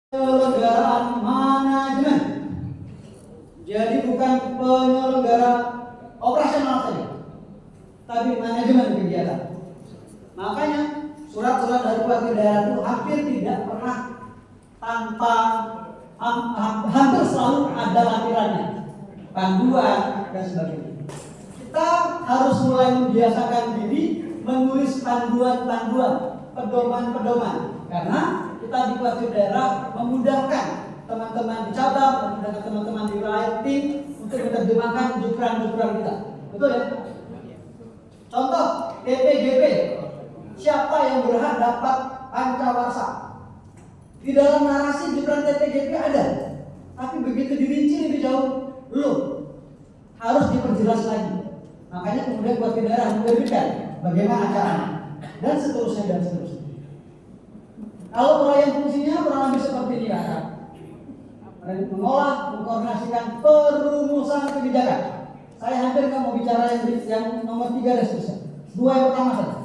penyelenggaraan manajemen. Jadi bukan penyelenggara operasional saja, tapi manajemen kegiatan. Makanya surat-surat dari wakil daerah itu hampir tidak pernah tanpa hampir selalu ada lampirannya, panduan dan sebagainya. Kita harus mulai membiasakan diri menulis panduan-panduan, pedoman-pedoman, karena kita di wakil daerah memudahkan teman-teman di cabang, memudahkan teman-teman di wilayah tim untuk menerjemahkan jukran-jukran kita. Betul ya? Contoh TPGP, siapa yang berhak dapat pancawarsa? Di dalam narasi jukran TPGP ada, tapi begitu dirinci lebih jauh, belum. Harus diperjelas lagi. Makanya kemudian buat daerah menerbitkan bagaimana caranya dan seterusnya dan seterusnya. Kalau uraian fungsinya kurang lebih seperti ini ya, mengolah, mengkoordinasikan perumusan kebijakan. Saya hampir nggak mau bicara yang nomor 3 dan seterusnya. 2 yang pertama saja.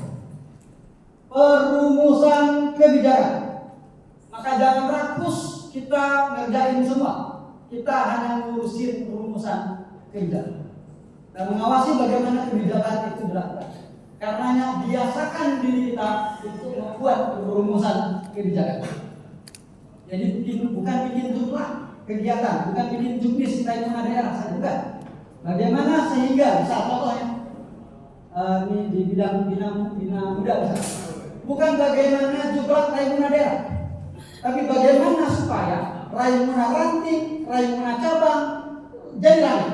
Perumusan kebijakan. Maka jangan rakus kita ngerjain semua. Kita hanya ngurusin perumusan kebijakan dan mengawasi bagaimana kebijakan itu dilakukan. Karenanya biasakan diri kita untuk membuat perumusan kebijakan. Jadi bukan bikin jumlah kegiatan, bukan bikin juknis Raimuna daerah saja, bukan. Bagaimana sehingga bisa contohnya ini di bidang bina muda misalnya. Bukan bagaimana jumlah Raimuna daerah, tapi bagaimana supaya Raimuna ranting, Raimuna cabang jadi ramai.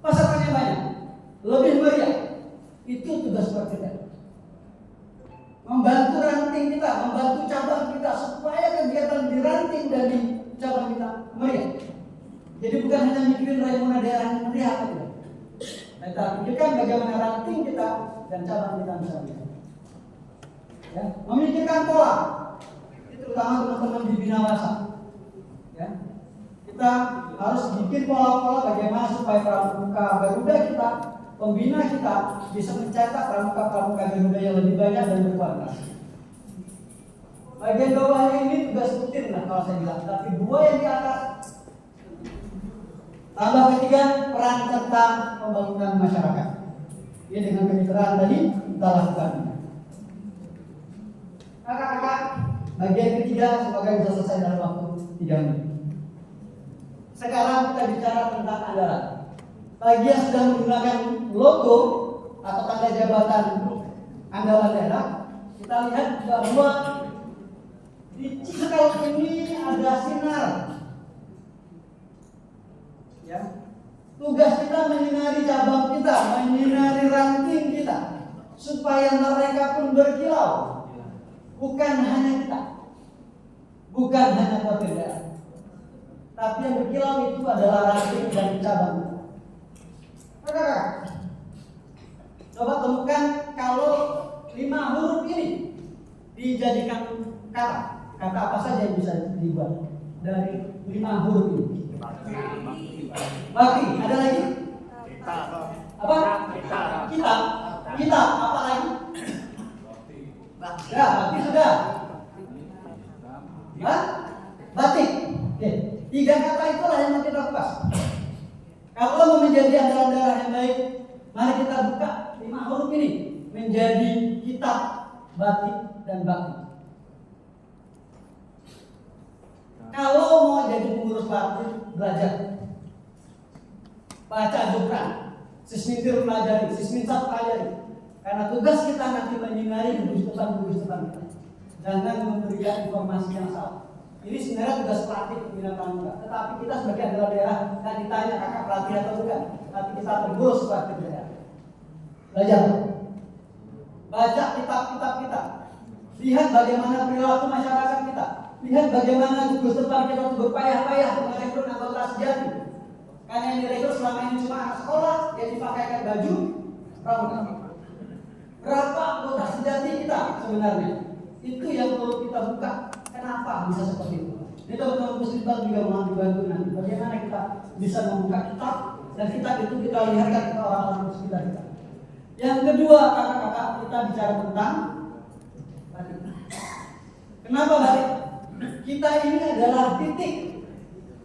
Pesertanya banyak, lebih meriah. Itu tugas kita. Membantu ranting kita, membantu cabang kita supaya kegiatan di ranting dan di cabang kita meriah. Jadi bukan hanya mikirin Raimuna daerah yang meriah, kita pikirkan bagaimana ranting kita dan cabang kita bisa meriah. Ya, memikirkan pola, itu terutama teman-teman di Binawasa. Ya, kita harus bikin pola-pola bagaimana supaya pramuka Garuda kita, pembina kita bisa mencetak pramuka-pramuka Garuda yang lebih banyak dan berkualitas. Bagian bawahnya ini tugas rutin lah kalau saya bilang, tapi 2 yang di atas. Tambah ketiga, peran serta pembangunan masyarakat. Ini dengan kemitraan tadi kita lakukan. Kakak-kakak, bagian ketiga semoga bisa selesai dalam waktu 3 menit. Sekarang kita bicara tentang andalan. Bagi yang sudah menggunakan logo atau tanda jabatan andalan daerah, kita lihat bahwa di Cikal ini ada sinar. Ya. Tugas kita menyinari cabang kita, menyinari ranting kita, supaya mereka pun berkilau. Bukan hanya kita, bukan hanya perbedaan, tapi yang berkilau itu adalah ranting dan cabang kita. Coba temukan kalau 5 huruf ini dijadikan kata apa saja yang bisa dibuat dari 5 huruf ini? Bakti, ada lagi? Apa? Kita, apa lagi? Ya, bakti sudah. Batik. Oke. 3 kata itulah yang mau kita kupas. Kalau mau menjadi andalan daerah yang baik, mari kita buka 5 huruf ini menjadi kitab batik dan bakti. Kalau mau jadi pengurus bakti, belajar, baca jukran, sismintir pelajari, sisminsat pelajari. Karena tugas kita nanti menyinari gugus depan kita. Jangan memberikan informasi yang salah. Ini sebenarnya tugas pelatih pembinaan pramuka. Tetapi kita sebagai andalan daerah kan ditanya kakak pelatih atau bukan. Tapi kita pengurus pelatih daerah. Belajar, baca kitab-kitab kita. Lihat bagaimana perilaku masyarakat kita. Lihat bagaimana gugus depan kita berpayah-payah merekrut anggota sejati. Karena yang direkrut selama ini cuma anak sekolah yang dipakaikan baju pramuka. Berapa anggota sejati kita sebenarnya? Itu yang perlu kita buka. Kenapa bisa seperti itu? Ini teman-teman muslimat juga mau dibantu nanti. Bagaimana kita bisa membuka kitab dan kitab itu kita lihatkan ke orang-orang sekitar kita. Yang kedua, kakak-kakak, kita bicara tentang batik. Kenapa batik? Kita ini adalah titik.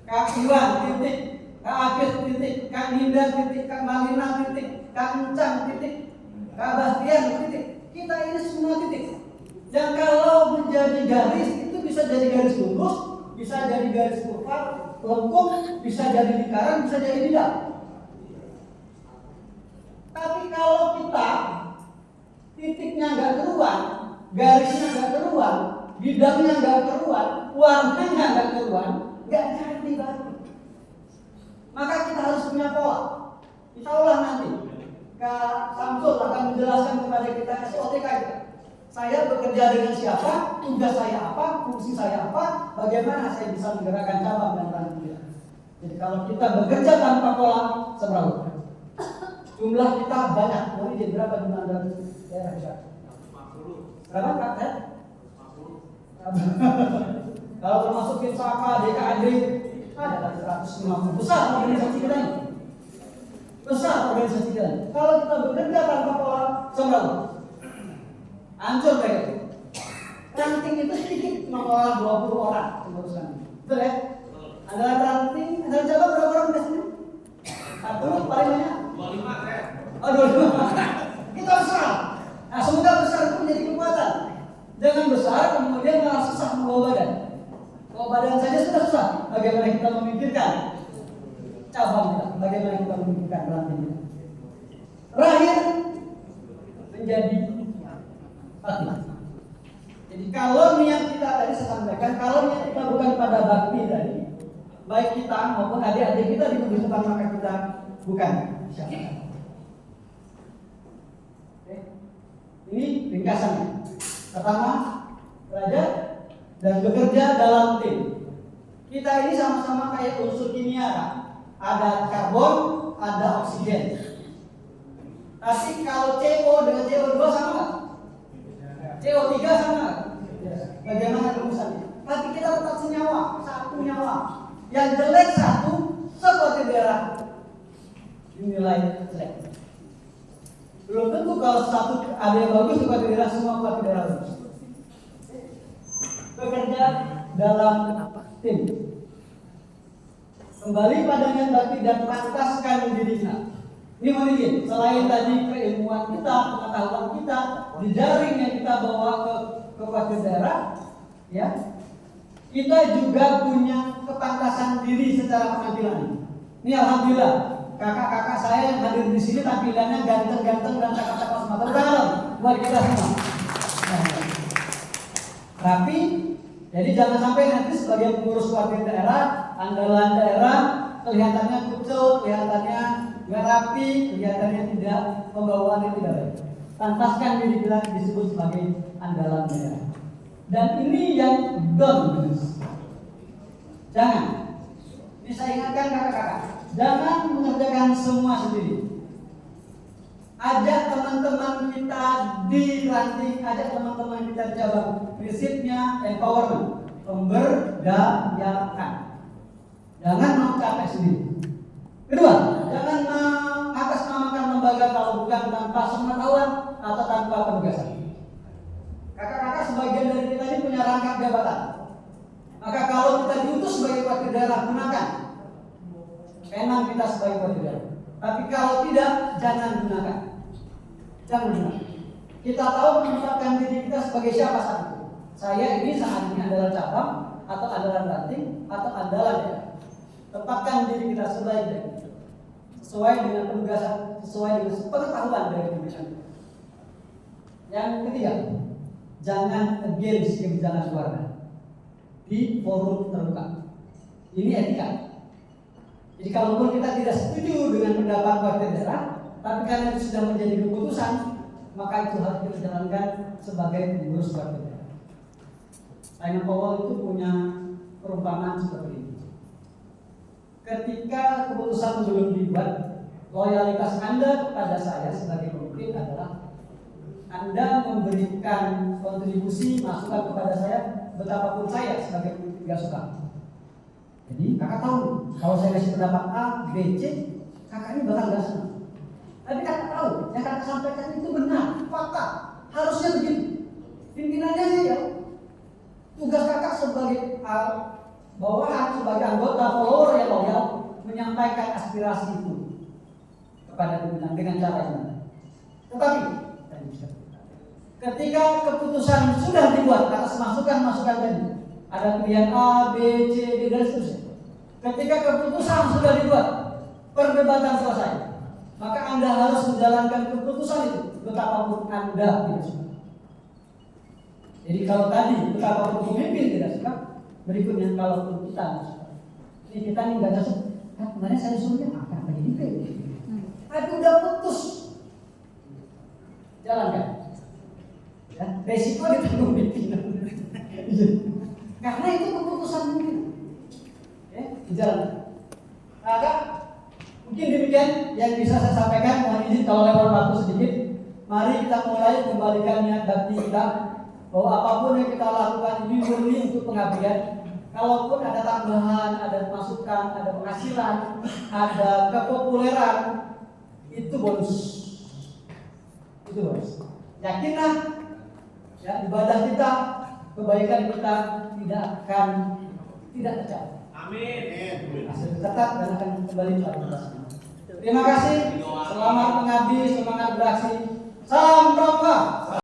Kak Iwan titik, Kak Agis titik, Kak Ninda titik, Kak Malina titik, Kak Encang titik, Kak Bastian titik. Kita ini semua titik. Dan kalau menjadi garis itu bisa jadi garis lurus, bisa jadi garis kurva, lengkung, bisa jadi lingkaran, bisa jadi bidang. Tapi kalau kita titiknya nggak keluar, garisnya nggak keluar, bidangnya nggak keluar, warnanya nggak keluar, nggak jadi batu. Maka kita harus punya pola. Insya Allah nanti Kak Samsul akan menjelaskan kepada kita SOTK kita. Saya bekerja dengan siapa, tugas saya apa, fungsi saya apa, bagaimana saya bisa menggerakkan cabang dan ranting. Jadi kalau kita bekerja tanpa pola, seberapa? Jumlah kita banyak. Boleh jadi berapa jumlah daerah kita? Berapa Kak? Kalau termasukin Saka, DKAD, ada dari 150. Besar organisasi kita ini. Besar organisasi kita. Kalau kita bekerja tanpa pola, seberapa? Hancur kayak gitu. Ranting itu sedikit mengolah 20 orang pengurusan. Betul ya? Adalah ranting, adalah coba berapa orang di sini? 1 paling banyak? 25 ya. Oh 25. Kita besar. Nah semoga besar itu menjadi kekuatan. Jangan besar kemudian malah susah membawa badan. Bawa badan saja sudah susah. Bagaimana kita memikirkan cabang kita? Bagaimana kita memikirkan ranting kita? Terakhir menjadi bakti. Jadi kalau niat kita tadi saya sampaikan, kalau niat kita bukan pada bakti tadi, baik kita maupun adik-adik kita di kehidupan maka kita bukan siapa. Ini ringkasannya. Pertama, belajar dan bekerja dalam tim. Kita ini sama-sama kayak unsur kimia, kan? Ada karbon, ada oksigen. Tapi kalau CO dengan CO2 sama nggak? CO3 sama nggak? Bagaimana rumusannya? Tapi kita tetap senyawa, satu nyawa. Yang jelek satu, seperti daerah dinilai jelek. Belum tentu kalau satu ada yang bagus seperti daerah semua seperti daerah bagus. Bekerja dalam tim. Kembali pada niat bakti dan pantaskan diri kita. Ini mungkin selain tadi keilmuan kita, pengetahuan kita, jejaring yang kita bawa ke wakil daerah, ya, kita juga punya kepantasan diri secara penampilan. Ini alhamdulillah kakak-kakak saya yang hadir di sini tampilannya ganteng-ganteng dan cakep-cakep semua. Tepuk tangan buat kita semua. Rapi, jadi jangan sampai nanti sebagai pengurus wakil daerah, andalan daerah kelihatannya kucel, kelihatannya nggak rapi, kelihatannya tidak, pembawaannya tidak baik. Pantaskan diri kita disebut sebagai andalan daerah. Dan ini yang don't. Jangan. Ini saya ingatkan kakak-kakak, jangan mengerjakan semua sendiri. Ajak teman-teman kita di ranting, ajak teman-teman kita di cabang. Prinsipnya empowerment, pemberdayakan. Jangan mau capek sendiri. Kedua, jangan mengatasnamakan lembaga kalau bukan tanpa pengetahuan atau tanpa penugasan. Kakak-kakak sebagian dari kita ini punya rangkap jabatan. Maka kalau kita diutus sebagai wakil daerah, gunakan penang kita sebagai wakil daerah. Tapi kalau tidak, jangan gunakan. Jangan gunakan. Kita tahu menempatkan diri kita sebagai siapa saat itu. Saya ini saat ini adalah cabang atau adalah ranting atau adalah daerah. Tempatkan diri kita sebaik-baiknya sesuai dengan penugasan, sesuai dengan pengetahuan dari pimpinan. Yang ketiga, jangan against kebijakan keluarga di forum terbuka. Ini etika. Jadi kalaupun kita tidak setuju dengan pendapat wakil daerah, tapi karena itu sudah menjadi keputusan, maka itu harus kita jalankan sebagai pengurus wakil daerah. Simon Cowell itu punya perumpamaan seperti ini. Ketika keputusan belum dibuat, loyalitas Anda kepada saya sebagai pemimpin adalah Anda memberikan kontribusi masukan kepada saya betapapun saya sebagai pemimpin gak suka. Jadi kakak tahu kalau saya kasih pendapat A, B, C, kakak ini bakal gak senang. Tapi kakak tahu yang kakak sampaikan itu benar, fakta, harusnya begitu. Pimpinannya ya. Tugas kakak sebagai bawahan, sebagai anggota follower yang loyal menyampaikan aspirasi itu kepada pimpinan dengan cara yang benar. Tetapi ketika keputusan sudah dibuat atas masukan-masukan tadi, ada pilihan A, B, C, D dan seterusnya. Ketika keputusan sudah dibuat, perdebatan selesai, maka Anda harus menjalankan keputusan itu betapapun Anda tidak suka. Jadi kalau tadi betapapun pemimpin tidak suka, berikutnya kalau kita tidak suka. Ini kita nih nggak cocok. Kemarin saya disuruhnya akan begini. Tapi udah putus, jalankan. Ya, resiko ditanggung pimpinan. Karena itu keputusan pimpinan. Ya, dijalankan. Maka mungkin demikian yang bisa saya sampaikan. Mohon izin kalau lewat waktu sedikit. Mari kita mulai kembalikan niat bakti kita, bahwa apapun yang kita lakukan ini murni untuk pengabdian. Kalaupun ada tambahan, ada masukan, ada penghasilan, ada kepopuleran, itu bonus. Itu bonus. Yakinlah, ya, ibadah kita, kebaikan kita tidak tercapai. Amin. Hasil tetap dan akan kembali kepada. Terima kasih. Selamat mengabdi, semangat beraksi. Salam Pramuka.